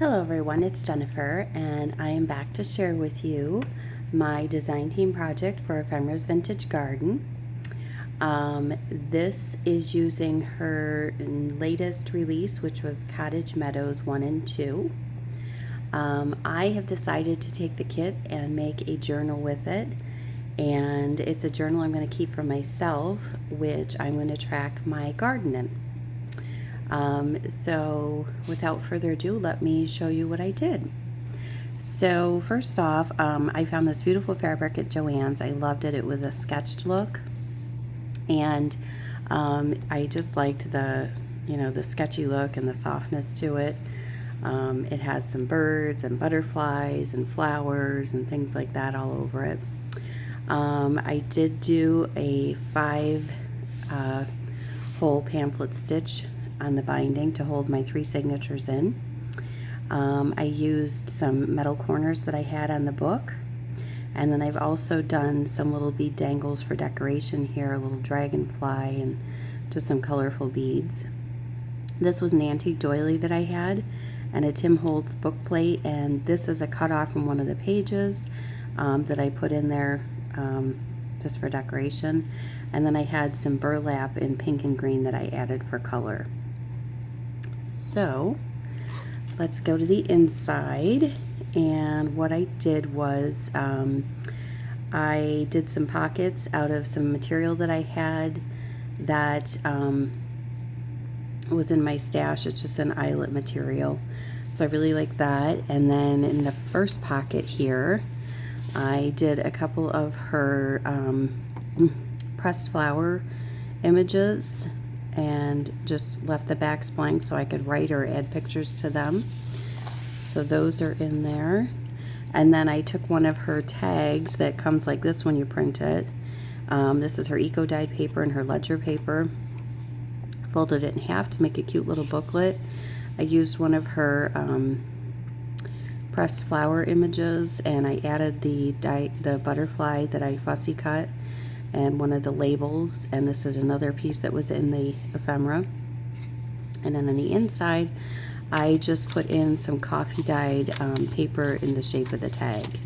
Hello everyone, it's Jennifer and I am back to share with you my design team project for Ephemera's Vintage Garden. This is using her latest release, which was Cottage Meadows 1 and 2. I have decided to take the kit and make a journal with it, and it's a journal I'm going to keep for myself, which I'm going to track my garden in. So without further ado, let me show you what I did. So first off, I found this beautiful fabric at Joann's. I loved it. It was a sketched look, and I just liked the sketchy look and the softness to it. It has some birds and butterflies and flowers and things like that all over it. I did do a 5 hole pamphlet stitch on the binding to hold my 3 signatures in. I used some metal corners that I had on the book, and then I've also done some little bead dangles for decoration here, a little dragonfly and just some colorful beads. This was an antique doily that I had and a Tim Holtz book plate, and this is a cut off from one of the pages that I put in there just for decoration. And then I had some burlap in pink and green that I added for color. So let's go to the inside, and what I did was I did some pockets out of some material that I had that was in my stash. It's just an eyelet material, so I really like that. And then in the first pocket here, I did a couple of her pressed flower images and just left the backs blank so I could write or add pictures to them. So those are in there. And then I took one of her tags that comes like this when you print it. This is her eco-dyed paper and her ledger paper. Folded it in half to make a cute little booklet. I used one of her pressed flower images, and I added the butterfly that I fussy cut and one of the labels, and this is another piece that was in the ephemera. And then on the inside, I just put in some coffee dyed paper in the shape of the tag.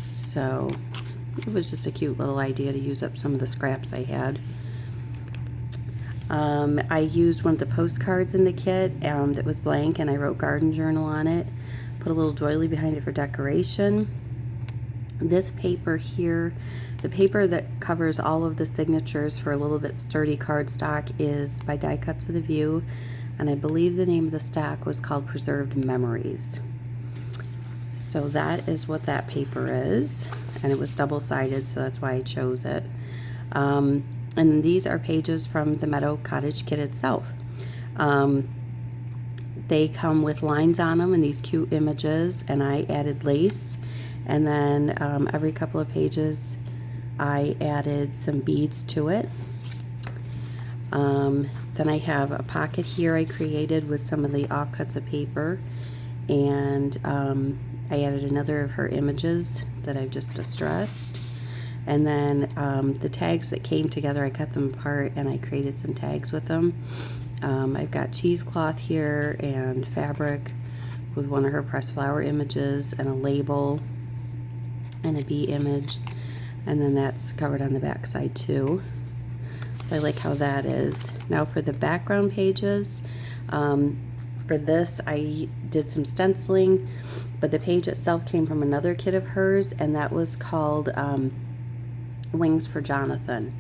So it was just a cute little idea to use up some of the scraps I had. I used one of the postcards in the kit that was blank, and I wrote garden journal on it. Put a little doily behind it for decoration. This paper here, the paper that covers all of the signatures for a little bit sturdy cardstock, is by Die Cuts with a View, and I believe the name of the stack was called Preserved Memories. So that is what that paper is, and it was double-sided, so that's why I chose it. And these are pages from the Meadow Cottage kit itself. They come with lines on them and these cute images, and I added lace, and then every couple of pages I added some beads to it. Then I have a pocket here I created with some of the offcuts of paper, and I added another of her images that I've just distressed. And then the tags that came together, I cut them apart and I created some tags with them. I've got cheesecloth here and fabric with one of her pressed flower images and a label and a bee image, and then that's covered on the back side too. So I like how that is. Now for the background pages, for this I did some stenciling, but the page itself came from another kit of hers, and that was called Wings for Jonathan.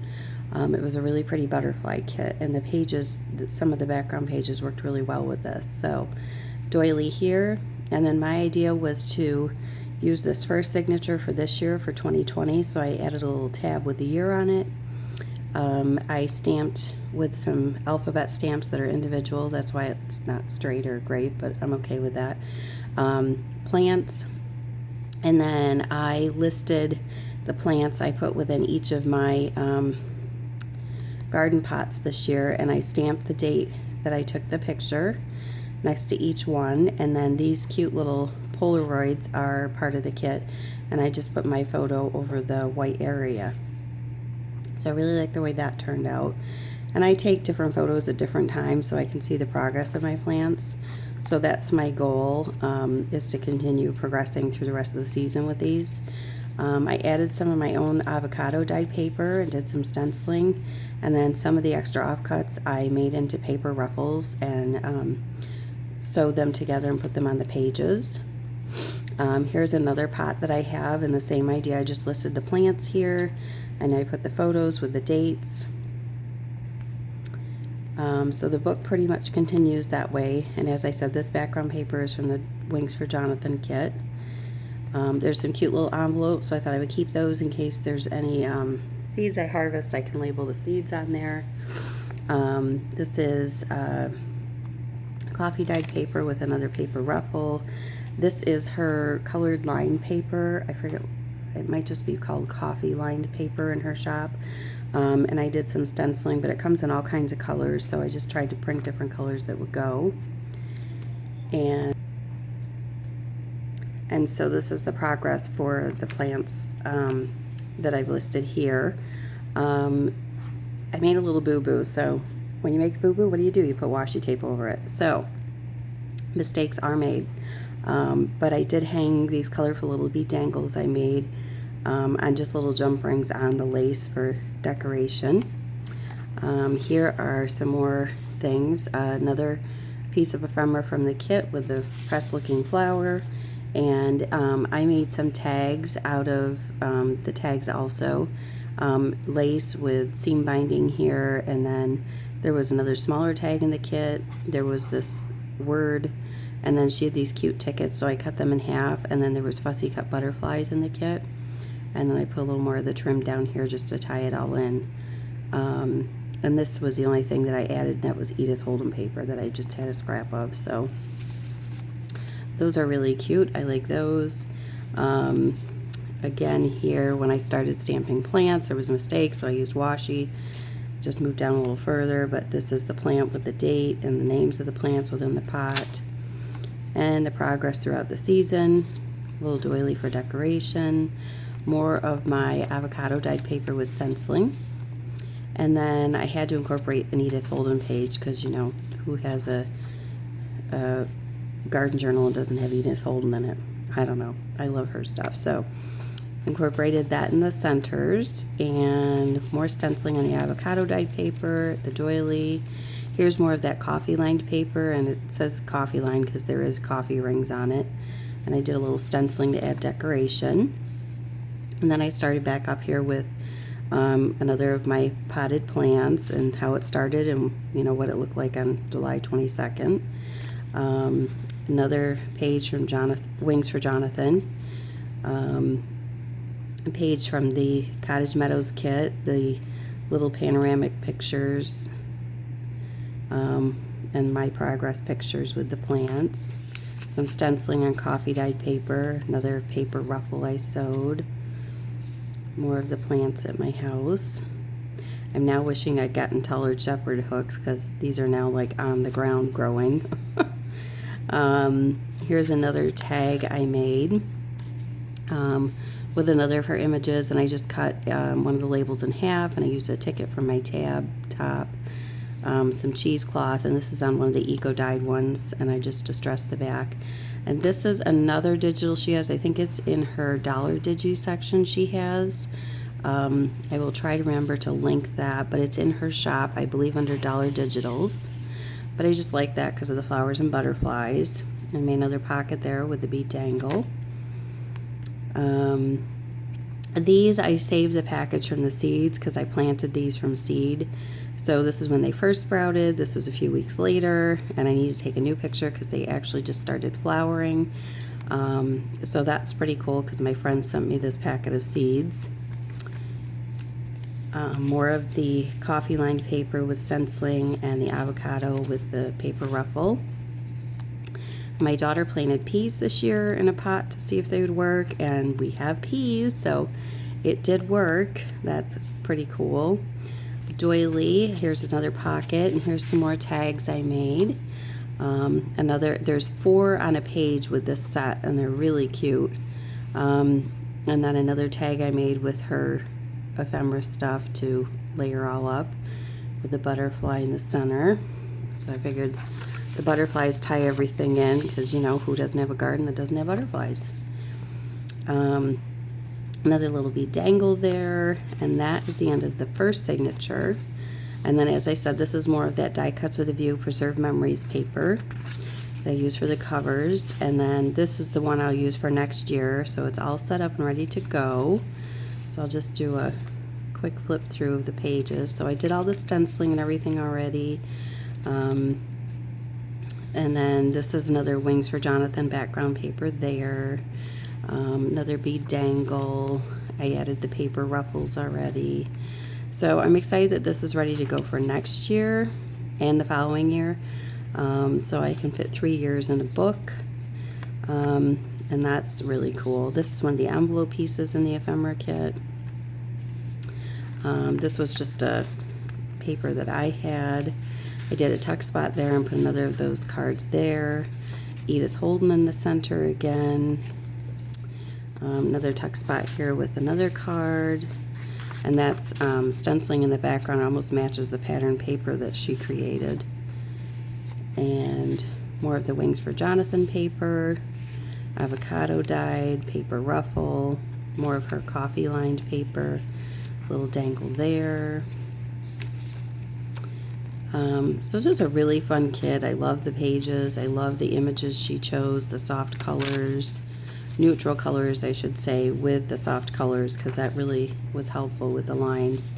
It was a really pretty butterfly kit, and the pages, some of the background pages worked really well with this. So doily here, and then my idea was to use this first signature for this year, for 2020, so I added a little tab with the year on it. I stamped with some alphabet stamps that are individual. That's why it's not straight or great, but I'm okay with that. Plants, and then I listed the plants I put within each of my garden pots this year, and I stamped the date that I took the picture next to each one. And then these cute little Polaroids are part of the kit, and I just put my photo over the white area. So I really like the way that turned out. And I take different photos at different times so I can see the progress of my plants. So that's my goal, is to continue progressing through the rest of the season with these. I added some of my own avocado dyed paper and did some stenciling, and then some of the extra offcuts I made into paper ruffles and sewed them together and put them on the pages. Here's another pot that I have, and the same idea. I just listed the plants here, and I put the photos with the dates. So the book pretty much continues that way, and as I said, this background paper is from the Wings for Jonathan kit. There's some cute little envelopes, so I thought I would keep those in case there's any seeds I harvest. I can label the seeds on there. This is coffee dyed paper with another paper ruffle. This is her colored lined paper. I forget, it might just be called coffee lined paper in her shop. And I did some stenciling, but it comes in all kinds of colors, so I just tried to print different colors that would go. And so this is the progress for the plants that I've listed here. I made a little boo-boo, so when you make a boo-boo, what do? You put washi tape over it. So mistakes are made. But I did hang these colorful little bead dangles I made on just little jump rings on the lace for decoration. Here are some more things. Another piece of ephemera from the kit with the pressed looking flower, and I made some tags out of the tags also. Lace with seam binding here, and then there was another smaller tag in the kit. There was this word, and then she had these cute tickets, so I cut them in half, and then there was fussy cut butterflies in the kit, and then I put a little more of the trim down here just to tie it all in. And this was the only thing that I added, and that was Edith Holden paper that I just had a scrap of. So those are really cute. I like those. Again, here when I started stamping plants, there was a mistake, so I used washi. Just moved down a little further, but this is the plant with the date and the names of the plants within the pot, and the progress throughout the season. A little doily for decoration. More of my avocado dyed paper with stenciling. And then I had to incorporate an Edith Holden page because, you know, who has a garden journal and doesn't have Edith Holden in it? I don't know. I love her stuff. So incorporated that in the centers, and more stenciling on the avocado dyed paper, the doily. Here's more of that coffee lined paper, and it says coffee lined because there is coffee rings on it. And I did a little stenciling to add decoration. And then I started back up here with another of my potted plants and how it started, and you know what it looked like on July 22nd. Another page from Wings for Jonathan. A page from the Cottage Meadows kit, the little panoramic pictures, and my progress pictures with the plants. Some stenciling on coffee dyed paper, another paper ruffle I sewed. More of the plants at my house. I'm now wishing I'd gotten taller shepherd hooks because these are now like on the ground growing. Here's another tag I made with another of her images, and I just cut one of the labels in half, and I used a ticket from my tab top, some cheesecloth, and this is on one of the eco dyed ones, and I just distressed the back. And this is another digital she has. I think it's in her Dollar Digi section she has. I will try to remember to link that, but it's in her shop, I believe, under Dollar Digitals. But I just like that because of the flowers and butterflies. I made another pocket there with the bead dangle. These, I saved the package from the seeds because I planted these from seed. So this is when they first sprouted. This was a few weeks later, and I need to take a new picture because they actually just started flowering. So that's pretty cool because my friend sent me this packet of seeds. More of the coffee lined paper with stenciling and the avocado with the paper ruffle. My daughter planted peas this year in a pot to see if they would work, and we have peas, so it did work. That's pretty cool. Doily, here's another pocket, and here's some more tags I made. There's 4 on a page with this set, and they're really cute. And then another tag I made with her ephemera stuff to layer all up with the butterfly in the center. So I figured the butterflies tie everything in, because, you know, who doesn't have a garden that doesn't have butterflies? Another little bead dangle there, and that is the end of the first signature. And then, as I said, this is more of that Die Cuts with a View Preserved Memories paper that I use for the covers. And then this is the one I'll use for next year, so it's all set up and ready to go. So I'll just do a quick flip through of the pages. So I did all the stenciling and everything already. And then this is another Wings for Jonathan background paper there. Another bead dangle. I added the paper ruffles already. So I'm excited that this is ready to go for next year and the following year. So I can fit 3 years in a book. And that's really cool. This is one of the envelope pieces in the Ephemera kit. This was just a paper that I had. I did a tuck spot there and put another of those cards there. Edith Holden in the center again. Another tuck spot here with another card. And that's stenciling in the background. Almost matches the pattern paper that she created. And more of the Wings for Jonathan paper. Avocado dyed, paper ruffle. More of her coffee lined paper. Little dangle there. So it's just a really fun kit. I love the pages. I love the images she chose, the soft colors, neutral colors, I should say, with the soft colors, because that really was helpful with the lines.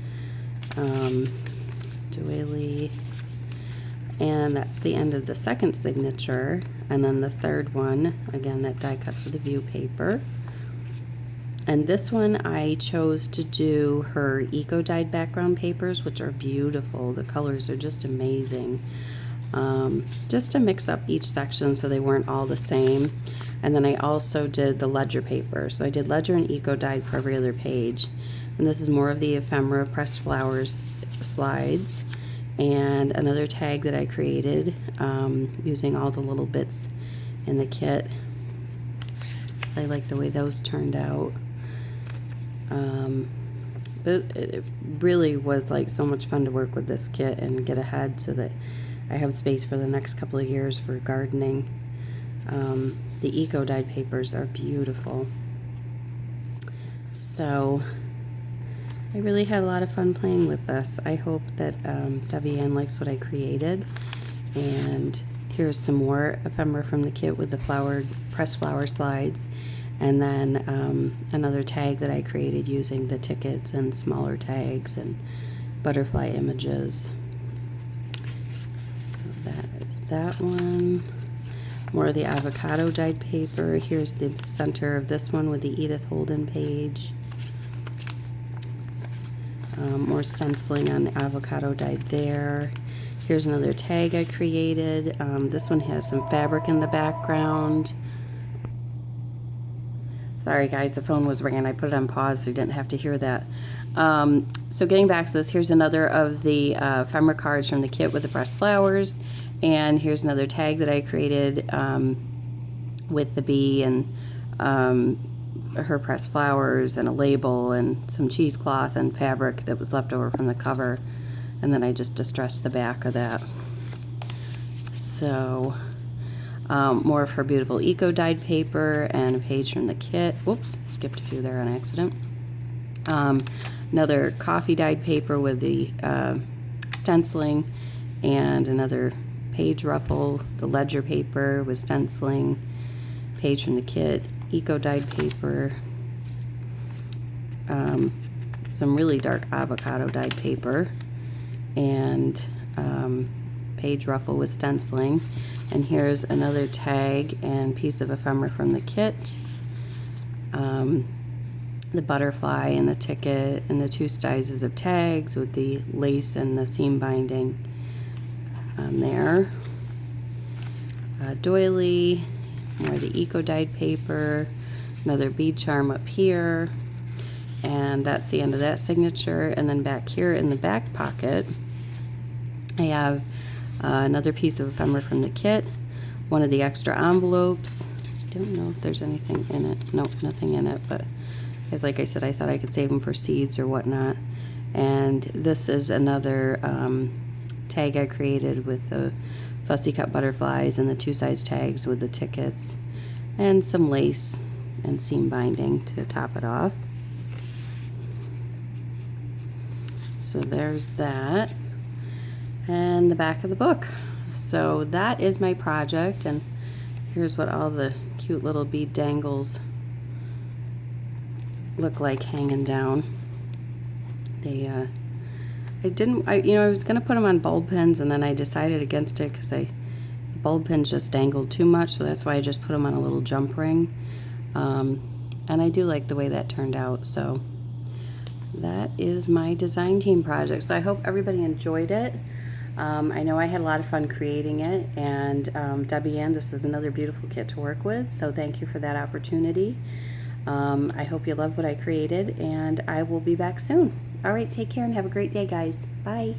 Doily. And that's the end of the second signature. And then the third one, again, that Die Cuts with a View paper. And this one I chose to do her eco-dyed background papers, which are beautiful. The colors are just amazing. Just to mix up each section so they weren't all the same. And then I also did the ledger paper. So I did ledger and eco-dyed for every other page. And this is more of the Ephemera pressed flowers slides. And another tag that I created using all the little bits in the kit. So I like the way those turned out. But it really was like so much fun to work with this kit and get ahead so that I have space for the next couple of years for gardening. The eco-dyed papers are beautiful. So I really had a lot of fun playing with this. I hope that Debbie Ann likes what I created. And here's some more ephemera from the kit with the pressed flower slides. And then another tag that I created using the tickets and smaller tags and butterfly images. So that is that one. More of the avocado dyed paper. Here's the center of this one with the Edith Holden page. More stenciling on the avocado dyed there. Here's another tag I created. This one has some fabric in the background. Sorry guys, the phone was ringing. I put it on pause so you didn't have to hear that. So getting back to this, here's another of the ephemera cards from the kit with the pressed flowers. And here's another tag that I created with the bee and her pressed flowers and a label and some cheesecloth and fabric that was left over from the cover. And then I just distressed the back of that. So more of her beautiful eco-dyed paper and a page from the kit. Whoops, skipped a few there on accident. Another coffee dyed paper with the stenciling and another page ruffle, the ledger paper with stenciling, page from the kit, eco-dyed paper, some really dark avocado dyed paper, and page ruffle with stenciling. And here's another tag and piece of ephemera from the kit. The butterfly and the ticket and the 2 sizes of tags with the lace and the seam binding there. Doily, more of the eco-dyed paper, another bead charm up here, and that's the end of that signature. And then back here in the back pocket, I have another piece of ephemera from the kit, one of the extra envelopes. I don't know if there's anything in it. Nope, nothing in it, but like I said, I thought I could save them for seeds or whatnot. And this is another tag I created with the fussy cut butterflies and the 2 size tags with the tickets and some lace and seam binding to top it off. So there's that, and the back of the book. So that is my project, and here's what all the cute little bead dangles look like hanging down. They I was gonna put them on bulb pins, and then I decided against it because the bulb pins just dangled too much, so that's why I just put them on a little jump ring. And I do like the way that turned out. So that is my design team project. So I hope everybody enjoyed it. I know I had a lot of fun creating it, and Debbie Ann, this is another beautiful kit to work with, so thank you for that opportunity. I hope you love what I created, and I will be back soon. All right, take care and have a great day, guys. Bye.